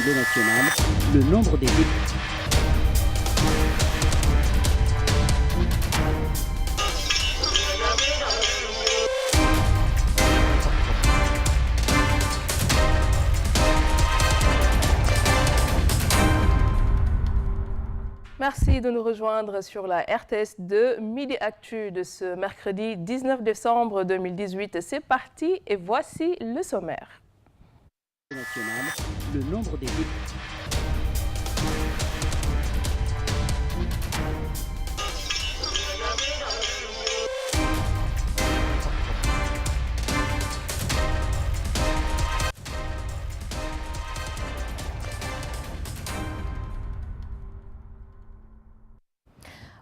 l'Assemblée nationale, le nombre des députés. Merci de nous rejoindre sur la RTS2 Midi Actu de ce mercredi 19 décembre 2018. C'est parti et voici le sommaire. National, le nombre des députés.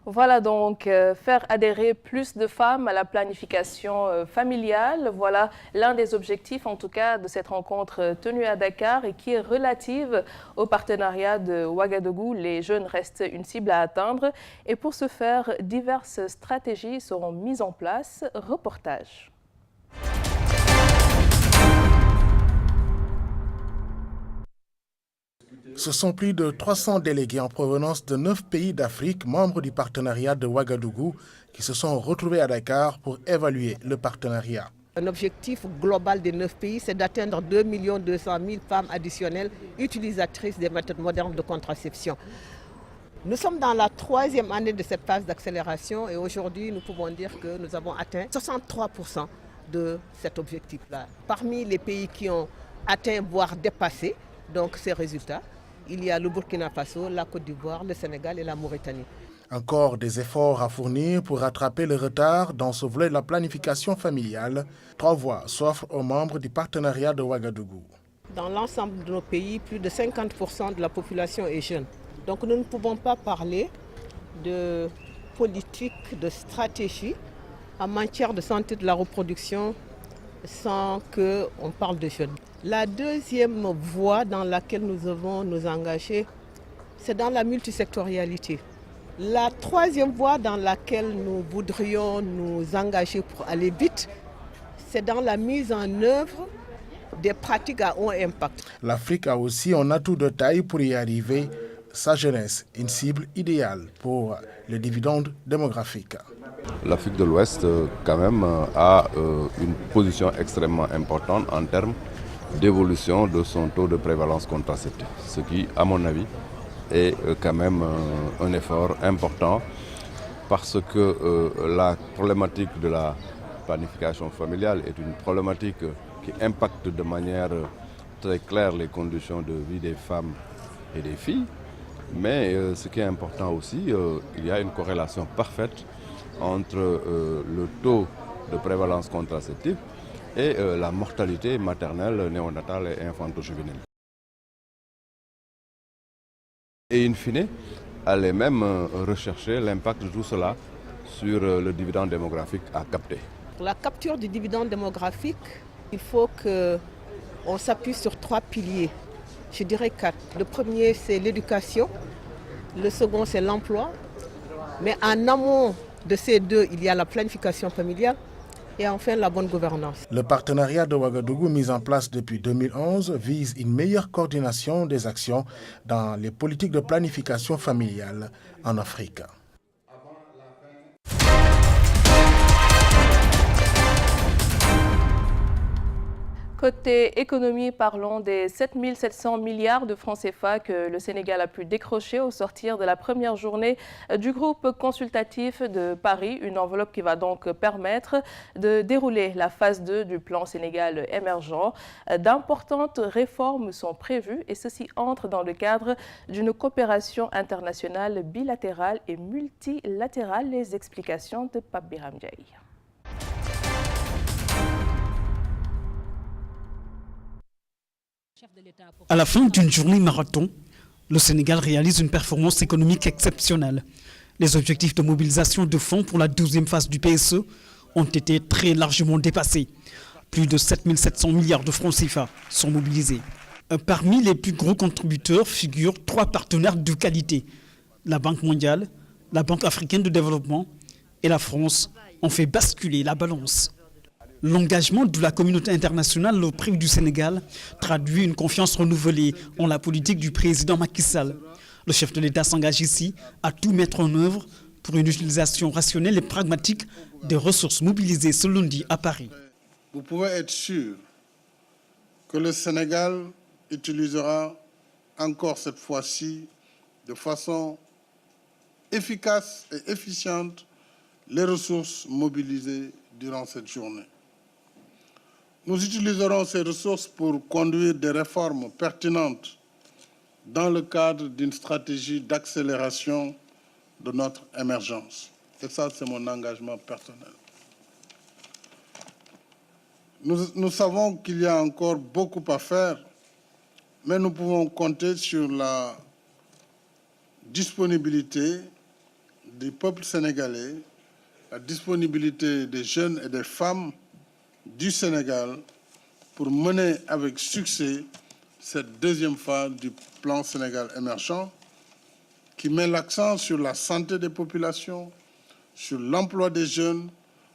Voilà donc, faire adhérer plus de femmes à la planification familiale. Voilà l'un des objectifs, en tout cas, de cette rencontre tenue à Dakar et qui est relative au partenariat de Ouagadougou. Les jeunes restent une cible à atteindre. Et pour ce faire, diverses stratégies seront mises en place. Reportage. Ce sont plus de 300 délégués en provenance de 9 pays d'Afrique, membres du partenariat de Ouagadougou, qui se sont retrouvés à Dakar pour évaluer le partenariat. Un objectif global des 9 pays, c'est d'atteindre 2 200 000 femmes additionnelles utilisatrices des méthodes modernes de contraception. Nous sommes dans la 3e année de cette phase d'accélération et aujourd'hui, nous pouvons dire que nous avons atteint 63% de cet objectif-là. Parmi les pays qui ont atteint, voire dépassé, donc ces résultats, il y a le Burkina Faso, la Côte d'Ivoire, le Sénégal et la Mauritanie. Encore des efforts à fournir pour rattraper le retard dans ce volet de la planification familiale. 3 voies s'offrent aux membres du partenariat de Ouagadougou. Dans l'ensemble de nos pays, plus de 50% de la population est jeune. Donc nous ne pouvons pas parler de politique, de stratégie en matière de santé de la reproduction sans qu'on parle de jeunes. La deuxième voie dans laquelle nous devons nous engager, c'est dans la multisectorialité. La troisième voie dans laquelle nous voudrions nous engager pour aller vite, c'est dans la mise en œuvre des pratiques à haut impact. L'Afrique a aussi un atout de taille pour y arriver, sa jeunesse, une cible idéale pour le dividende démographique. L'Afrique de l'Ouest, quand même, a une position extrêmement importante en termes d'évolution de son taux de prévalence contraceptive. Ce qui, à mon avis, est quand même un effort important parce que la problématique de la planification familiale est une problématique qui impacte de manière très claire les conditions de vie des femmes et des filles. Mais ce qui est important aussi, il y a une corrélation parfaite entre le taux de prévalence contraceptive et la mortalité maternelle, néonatale et infanto-juvénile. Et in fine, aller même rechercher l'impact de tout cela sur le dividende démographique à capter. Pour la capture du dividende démographique, il faut qu'on s'appuie sur 3 piliers. Je dirais 4. Le premier, c'est l'éducation. Le second, c'est l'emploi. Mais en amont de ces deux, il y a la planification familiale et enfin la bonne gouvernance. Le partenariat de Ouagadougou mis en place depuis 2011 vise une meilleure coordination des actions dans les politiques de planification familiale en Afrique. Côté économie, parlons des 7 700 milliards de francs CFA que le Sénégal a pu décrocher au sortir de la première journée du groupe consultatif de Paris. Une enveloppe qui va donc permettre de dérouler la phase 2 du plan Sénégal émergent. D'importantes réformes sont prévues et ceci entre dans le cadre d'une coopération internationale bilatérale et multilatérale. Les explications de Pape Biram Ndiaye. À la fin d'une journée marathon, le Sénégal réalise une performance économique exceptionnelle. Les objectifs de mobilisation de fonds pour la 12e phase du PSE ont été très largement dépassés. Plus de 7 700 milliards de francs CFA sont mobilisés. Parmi les plus gros contributeurs figurent 3 partenaires de qualité. La Banque mondiale, la Banque africaine de développement et la France ont fait basculer la balance. L'engagement de la communauté internationale auprès du Sénégal traduit une confiance renouvelée en la politique du président Macky Sall. Le chef de l'État s'engage ici à tout mettre en œuvre pour une utilisation rationnelle et pragmatique des ressources mobilisées ce lundi à Paris. Vous pouvez être sûr que le Sénégal utilisera encore cette fois-ci de façon efficace et efficiente les ressources mobilisées durant cette journée. Nous utiliserons ces ressources pour conduire des réformes pertinentes dans le cadre d'une stratégie d'accélération de notre émergence. Et ça, c'est mon engagement personnel. Nous savons qu'il y a encore beaucoup à faire, mais nous pouvons compter sur la disponibilité du peuple sénégalais, la disponibilité des jeunes et des femmes du Sénégal pour mener avec succès cette deuxième phase du plan Sénégal émergent qui met l'accent sur la santé des populations, sur l'emploi des jeunes,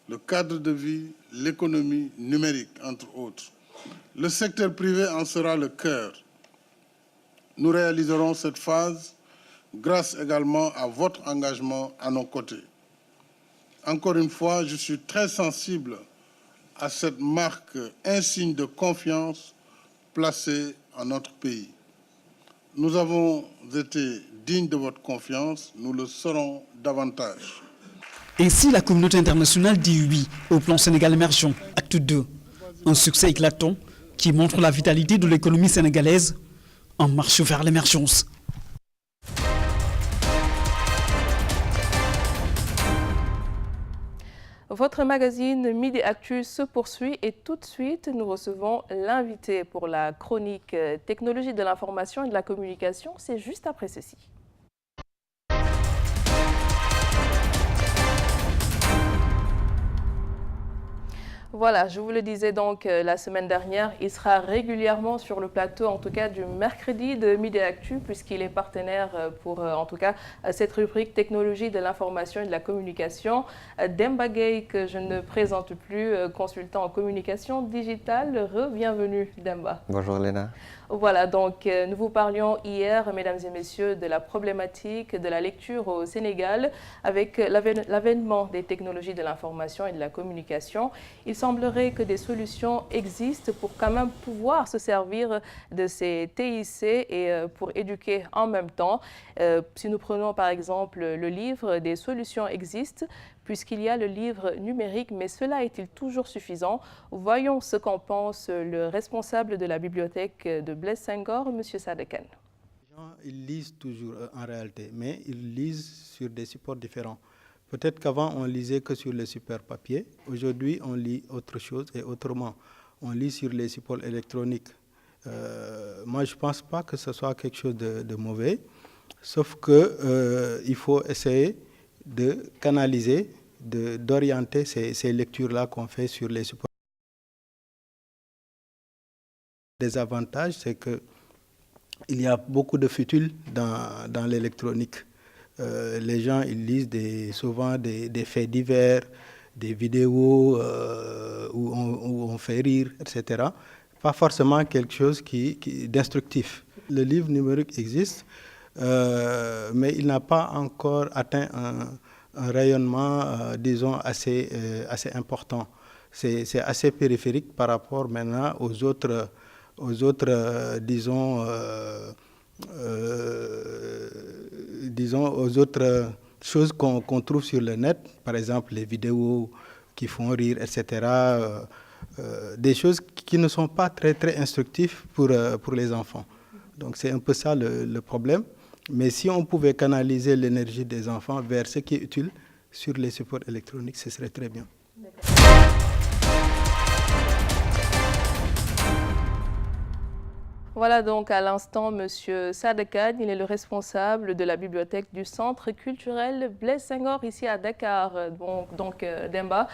le cadre de vie, l'économie numérique, entre autres. Le secteur privé en sera le cœur. Nous réaliserons cette phase grâce également à votre engagement à nos côtés. Encore une fois, je suis très sensible à cette marque insigne de confiance placée en notre pays. Nous avons été dignes de votre confiance, nous le serons davantage. Ainsi, la communauté internationale dit oui au plan Sénégal émergent, acte 2. Un succès éclatant qui montre la vitalité de l'économie sénégalaise en marche vers l'émergence. Votre magazine Midi Actu se poursuit et tout de suite, nous recevons l'invité pour la chronique Technologie de l'information et de la communication. C'est juste après ceci. Voilà, je vous le disais donc la semaine dernière, il sera régulièrement sur le plateau, en tout cas du mercredi de Midi Actu, puisqu'il est partenaire pour, en tout cas, cette rubrique Technologie de l'information et de la communication. Demba Gueye, que je ne présente plus, consultant en communication digitale. Bienvenue Demba. Bonjour Léna. Voilà, donc nous vous parlions hier, mesdames et messieurs, de la problématique de la lecture au Sénégal avec l'avènement des technologies de l'information et de la communication. Il semblerait que des solutions existent pour quand même pouvoir se servir de ces TIC et pour éduquer en même temps. Si nous prenons par exemple le livre, des solutions existent puisqu'il y a le livre numérique, mais cela est-il toujours suffisant? Voyons ce qu'en pense le responsable de la bibliothèque de Blaise Senghor, M. Sadekan. Les gens, ils lisent toujours en réalité, mais ils lisent sur des supports différents. Peut-être qu'avant, on lisait que sur les supports papier. Aujourd'hui, on lit autre chose et autrement. On lit sur les supports électroniques. Moi, je ne pense pas que ce soit quelque chose de mauvais, sauf qu'il faut essayer de canaliser, d'orienter ces lectures-là qu'on fait sur les supports. Des avantages, c'est qu'il y a beaucoup de futiles dans l'électronique. Les gens, ils lisent souvent des faits divers, des vidéos où on fait rire, etc. Pas forcément quelque chose d'instructif. Le livre numérique existe, mais il n'a pas encore atteint un rayonnement, disons, assez important. C'est assez périphérique par rapport maintenant aux autres aux autres choses qu'on trouve sur le net, par exemple les vidéos qui font rire, etc. Des choses qui ne sont pas très, très instructives pour les enfants. Donc c'est un peu ça le problème. Mais si on pouvait canaliser l'énergie des enfants vers ce qui est utile sur les supports électroniques, ce serait très bien. Voilà donc à l'instant M. Sadekan, il est le responsable de la bibliothèque du Centre culturel Blaise Senghor ici à Dakar. Donc Demba,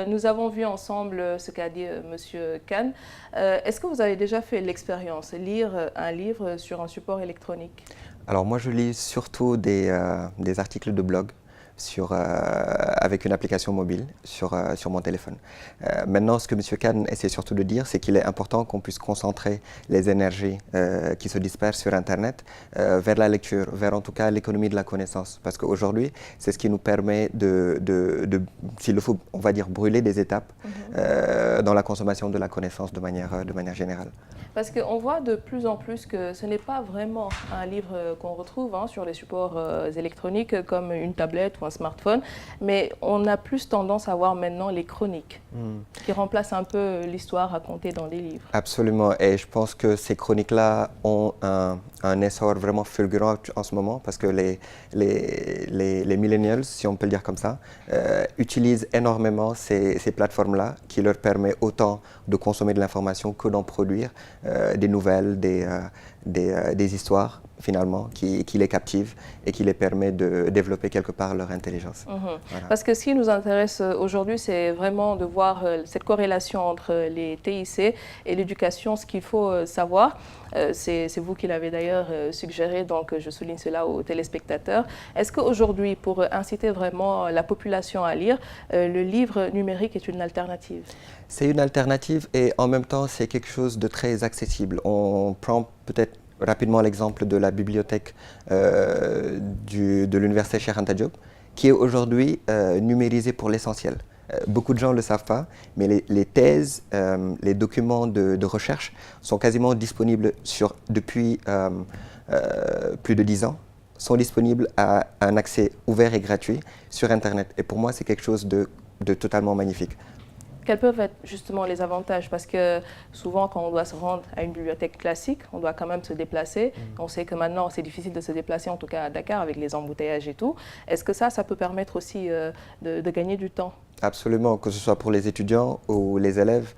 nous avons vu ensemble ce qu'a dit M. Kane. Est-ce que vous avez déjà fait l'expérience, lire un livre sur un support électronique? Alors moi je lis surtout des articles de blog avec une application mobile sur mon téléphone. Maintenant, ce que M. Khan essaie surtout de dire, c'est qu'il est important qu'on puisse concentrer les énergies qui se dispersent sur Internet vers la lecture, vers en tout cas l'économie de la connaissance. Parce qu'aujourd'hui, c'est ce qui nous permet s'il le faut, on va dire, brûler des étapes dans la consommation de la connaissance de manière générale. Parce qu'on voit de plus en plus que ce n'est pas vraiment un livre qu'on retrouve sur les supports électroniques comme une tablette ou un smartphone, mais on a plus tendance à voir maintenant les chroniques qui remplacent un peu l'histoire racontée dans les livres. Absolument, et je pense que ces chroniques-là ont un essor vraiment fulgurant en ce moment parce que les millennials, si on peut le dire comme ça, utilisent énormément ces plateformes-là qui leur permettent autant de consommer de l'information que d'en produire des nouvelles, des histoires finalement qui les captivent et qui les permet de développer quelque part leur intelligence. Voilà. Parce que ce qui nous intéresse aujourd'hui, c'est vraiment de voir cette corrélation entre les TIC et l'éducation, ce qu'il faut savoir. C'est vous qui l'avez d'ailleurs suggéré, donc je souligne cela aux téléspectateurs. Est-ce qu'aujourd'hui, pour inciter vraiment la population à lire, le livre numérique est une alternative? C'est une alternative et en même temps, c'est quelque chose de très accessible. On prend peut-être rapidement l'exemple de la bibliothèque de l'université Cheikh Anta Diop, qui est aujourd'hui numérisée pour l'essentiel. Beaucoup de gens ne le savent pas, mais les thèses, les documents de recherche sont quasiment disponibles depuis plus de 10 ans, sont disponibles à un accès ouvert et gratuit sur Internet. Et pour moi, c'est quelque chose de totalement magnifique. Quels peuvent être justement les avantages? Parce que souvent, quand on doit se rendre à une bibliothèque classique, on doit quand même se déplacer. On sait que maintenant, c'est difficile de se déplacer, en tout cas à Dakar, avec les embouteillages et tout. Est-ce que ça peut permettre aussi de gagner du temps? Absolument, que ce soit pour les étudiants ou les élèves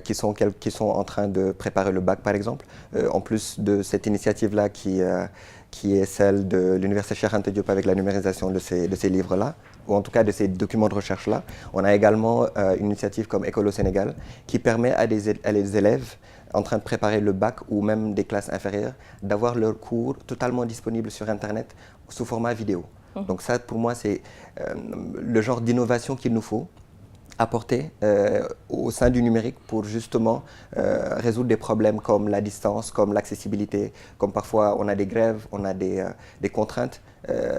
qui sont en train de préparer le bac, par exemple. En plus de cette initiative-là qui est celle de l'université Cheikh Anta Diop avec la numérisation de ces livres-là, ou en tout cas de ces documents de recherche-là. On a également une initiative comme École au Sénégal qui permet à des élèves en train de préparer le bac ou même des classes inférieures d'avoir leurs cours totalement disponibles sur Internet sous format vidéo. Donc ça, pour moi, c'est le genre d'innovation qu'il nous faut apporter au sein du numérique pour justement résoudre des problèmes comme la distance, comme l'accessibilité, comme parfois on a des grèves, on a des contraintes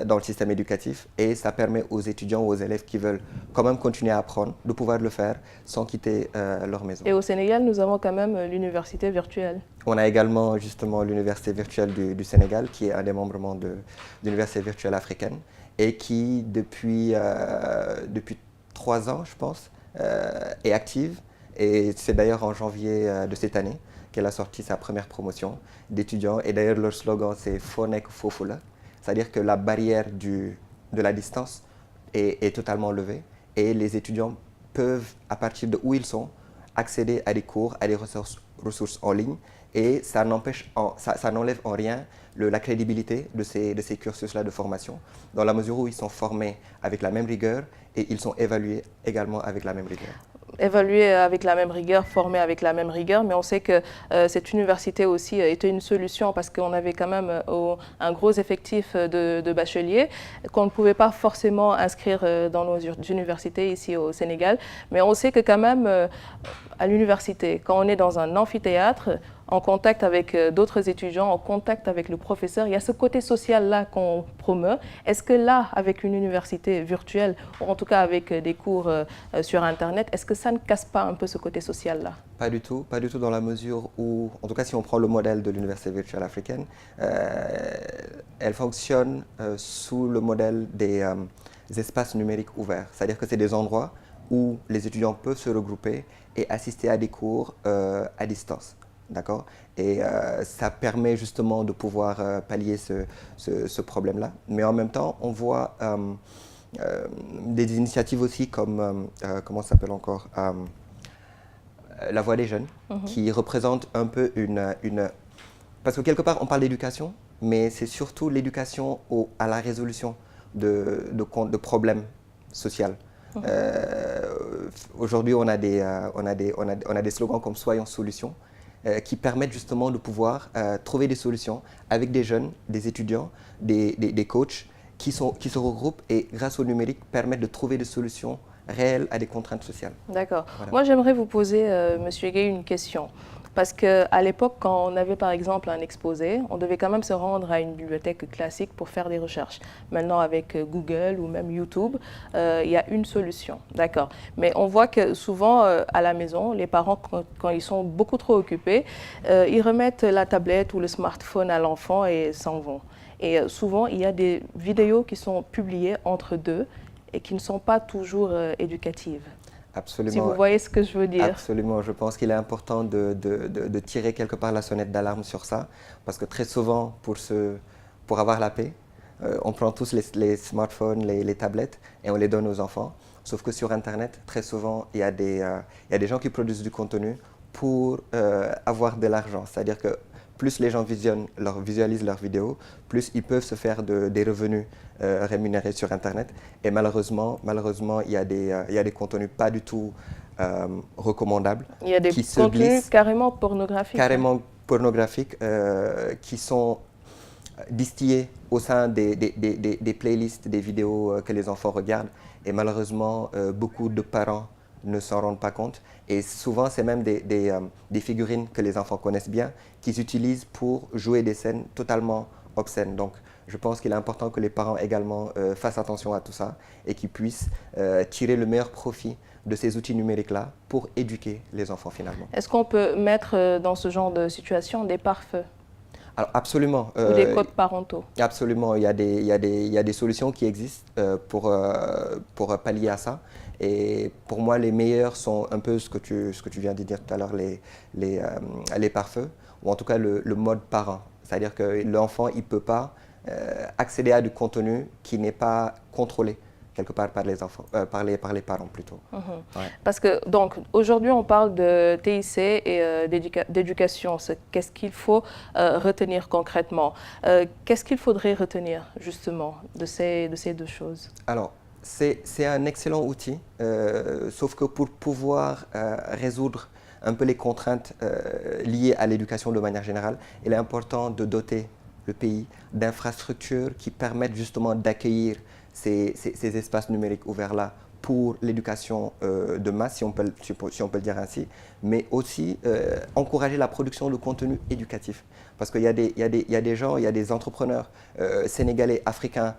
dans le système éducatif et ça permet aux étudiants ou aux élèves qui veulent quand même continuer à apprendre de pouvoir le faire sans quitter leur maison. Et au Sénégal, nous avons quand même l'université virtuelle. On a également justement l'université virtuelle du Sénégal qui est un des membres de l'université virtuelle africaine et qui depuis 3 ans, je pense, est active. Et c'est d'ailleurs en janvier de cette année qu'elle a sorti sa première promotion d'étudiants. Et d'ailleurs, leur slogan, c'est « Fonek Fofula », c'est-à-dire que la barrière de la distance est totalement levée. Et les étudiants peuvent, à partir de où ils sont, accéder à des cours, à des ressources en ligne. Et ça n'enlève en rien la crédibilité de ces cursus-là de formation, dans la mesure où ils sont formés avec la même rigueur et ils sont évalués également avec la même rigueur. Évalués avec la même rigueur, formés avec la même rigueur, mais on sait que cette université aussi était une solution parce qu'on avait quand même un gros effectif de bacheliers qu'on ne pouvait pas forcément inscrire dans nos universités ici au Sénégal. Mais on sait que quand même à l'université, quand on est dans un amphithéâtre, en contact avec d'autres étudiants, en contact avec le professeur, il y a ce côté social-là qu'on promeut. Est-ce que là, avec une université virtuelle, ou en tout cas avec des cours sur Internet, est-ce que ça ne casse pas un peu ce côté social-là? Pas du tout dans la mesure où, en tout cas si on prend le modèle de l'université virtuelle africaine, elle fonctionne sous le modèle des espaces numériques ouverts. C'est-à-dire que c'est des endroits où les étudiants peuvent se regrouper et assister à des cours à distance. D'accord? Et ça permet justement de pouvoir pallier ce problème-là. Mais en même temps, on voit des initiatives aussi comme, comment ça s'appelle encore, La Voix des jeunes, qui représente un peu parce que quelque part, on parle d'éducation, mais c'est surtout l'éducation à la résolution de problèmes sociaux. Aujourd'hui, on a des slogans comme « Soyons solutions ». Qui permettent justement de pouvoir trouver des solutions avec des jeunes, des étudiants, des coachs qui se regroupent et grâce au numérique permettent de trouver des solutions réelles à des contraintes sociales. D'accord. Voilà. Moi, j'aimerais vous poser, Monsieur Gueye, une question. Parce qu'à l'époque, quand on avait par exemple un exposé, on devait quand même se rendre à une bibliothèque classique pour faire des recherches. Maintenant, avec Google ou même YouTube, il y a une solution. D'accord. Mais on voit que souvent, à la maison, les parents, quand ils sont beaucoup trop occupés, ils remettent la tablette ou le smartphone à l'enfant et s'en vont. Et souvent, il y a des vidéos qui sont publiées entre deux et qui ne sont pas toujours éducatives. Absolument. Si vous voyez ce que je veux dire. Absolument. Je pense qu'il est important de tirer quelque part la sonnette d'alarme sur ça. Parce que très souvent, pour avoir la paix, on prend tous les smartphones, les tablettes et on les donne aux enfants. Sauf que sur Internet, très souvent, il y a des gens qui produisent du contenu pour avoir de l'argent. C'est-à-dire que plus les gens visualisent leurs vidéos, plus ils peuvent se faire des revenus rémunérés sur Internet. Et malheureusement, il y a des contenus pas du tout recommandables. Il y a des contenus carrément pornographiques. Carrément pornographiques qui sont distillés au sein des playlists, des vidéos que les enfants regardent. Et malheureusement, beaucoup de parents ne s'en rendent pas compte. Et souvent, c'est même des figurines que les enfants connaissent bien, qu'ils utilisent pour jouer des scènes totalement obscènes. Donc, je pense qu'il est important que les parents également fassent attention à tout ça et qu'ils puissent tirer le meilleur profit de ces outils numériques-là pour éduquer les enfants finalement. Est-ce qu'on peut mettre dans ce genre de situation des pare-feux? Alors, absolument. Ou des codes parentaux? Absolument. Il y a des solutions qui existent pour pallier à ça. Et pour moi, les meilleurs sont un peu ce que tu viens de dire tout à l'heure, les pare-feux, ou en tout cas le mode parent. C'est-à-dire que l'enfant, il ne peut pas accéder à du contenu qui n'est pas contrôlé quelque part par les enfants, par les parents plutôt. Ouais. Parce que donc aujourd'hui on parle de TIC et d'éducation. Qu'est-ce qu'il faut retenir concrètement? Qu'est-ce qu'il faudrait retenir justement de ces deux choses? Alors c'est un excellent outil, sauf que pour pouvoir résoudre un peu les contraintes liées à l'éducation de manière générale, il est important de doter le pays d'infrastructures qui permettent justement d'accueillir ces espaces numériques ouverts-là pour l'éducation de masse, si on peut le dire ainsi, mais aussi encourager la production de contenu éducatif. Parce qu'il y a des gens, il y a des entrepreneurs sénégalais, africains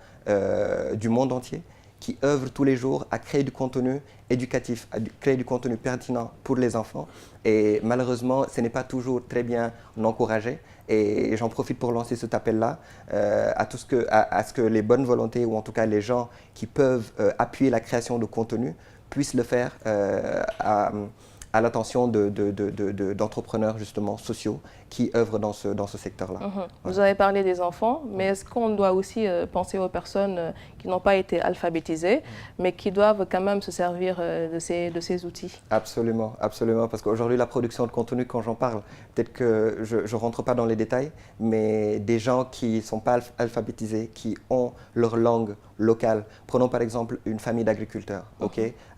du monde entier qui œuvrent tous les jours à créer du contenu éducatif, à créer du contenu pertinent pour les enfants. Et malheureusement, ce n'est pas toujours très bien encouragé. Et j'en profite pour lancer cet appel-là à ce que les bonnes volontés, ou en tout cas les gens qui peuvent appuyer la création de contenu, puissent le faire à l'attention d'entrepreneurs justement sociaux qui œuvrent dans ce secteur-là. Vous avez parlé des enfants, mais est-ce qu'on doit aussi penser aux personnes qui n'ont pas été alphabétisées, mais qui doivent quand même se servir de ces outils? Absolument, absolument, parce qu'aujourd'hui la production de contenu, quand j'en parle, peut-être que je ne rentre pas dans les détails, mais des gens qui ne sont pas alphabétisés, qui ont leur langue locale. Prenons par exemple une famille d'agriculteurs,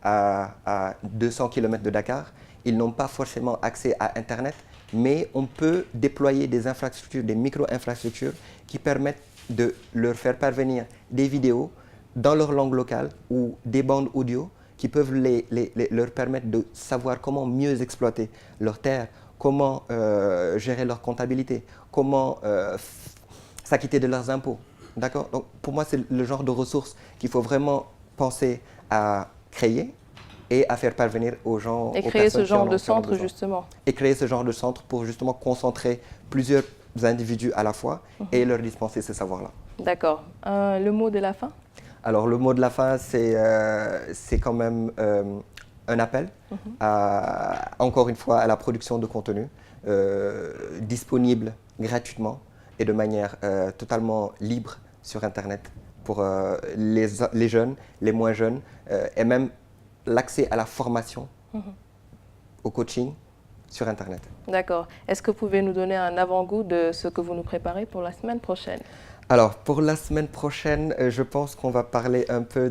à 200 km de Dakar. Ils n'ont pas forcément accès à Internet, mais on peut déployer des infrastructures, des micro-infrastructures qui permettent de leur faire parvenir des vidéos dans leur langue locale ou des bandes audio qui peuvent leur permettre de savoir comment mieux exploiter leurs terres, comment gérer leur comptabilité, comment s'acquitter de leurs impôts. D'accord? Donc pour moi, c'est le genre de ressources qu'il faut vraiment penser à créer et à faire parvenir aux gens. Et créer ce genre de centre, justement. Et créer ce genre de centre pour justement concentrer plusieurs individus à la fois et leur dispenser ce savoir-là. D'accord. Le mot de la fin? Alors, le mot de la fin, c'est quand même un appel, encore une fois, à la production de contenu disponible gratuitement et de manière totalement libre sur Internet pour les jeunes, les moins jeunes, et même l'accès à la formation, au coaching sur Internet. D'accord. Est-ce que vous pouvez nous donner un avant-goût de ce que vous nous préparez pour la semaine prochaine? Alors, pour la semaine prochaine, je pense qu'on va parler un peu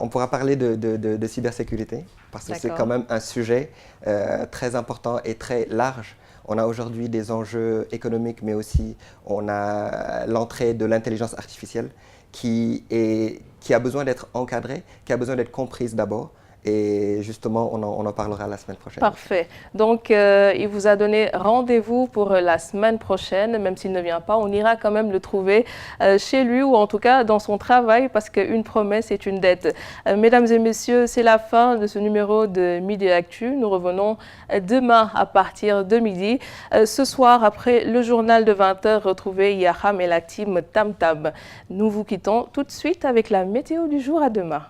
on pourra parler de cybersécurité, parce que c'est quand même un sujet très important et très large. On a aujourd'hui des enjeux économiques, mais aussi on a l'entrée de l'intelligence artificielle qui a besoin d'être encadrée, qui a besoin d'être comprise d'abord. Et justement, on en parlera la semaine prochaine. Parfait. Donc, il vous a donné rendez-vous pour la semaine prochaine. Même s'il ne vient pas, on ira quand même le trouver chez lui ou en tout cas dans son travail parce qu'une promesse est une dette. Mesdames et messieurs, c'est la fin de ce numéro de Midi Actu. Nous revenons demain à partir de midi. Ce soir, après le journal de 20h, retrouvez Yaham et la team Tam Tam. Nous vous quittons tout de suite avec la météo du jour. À demain.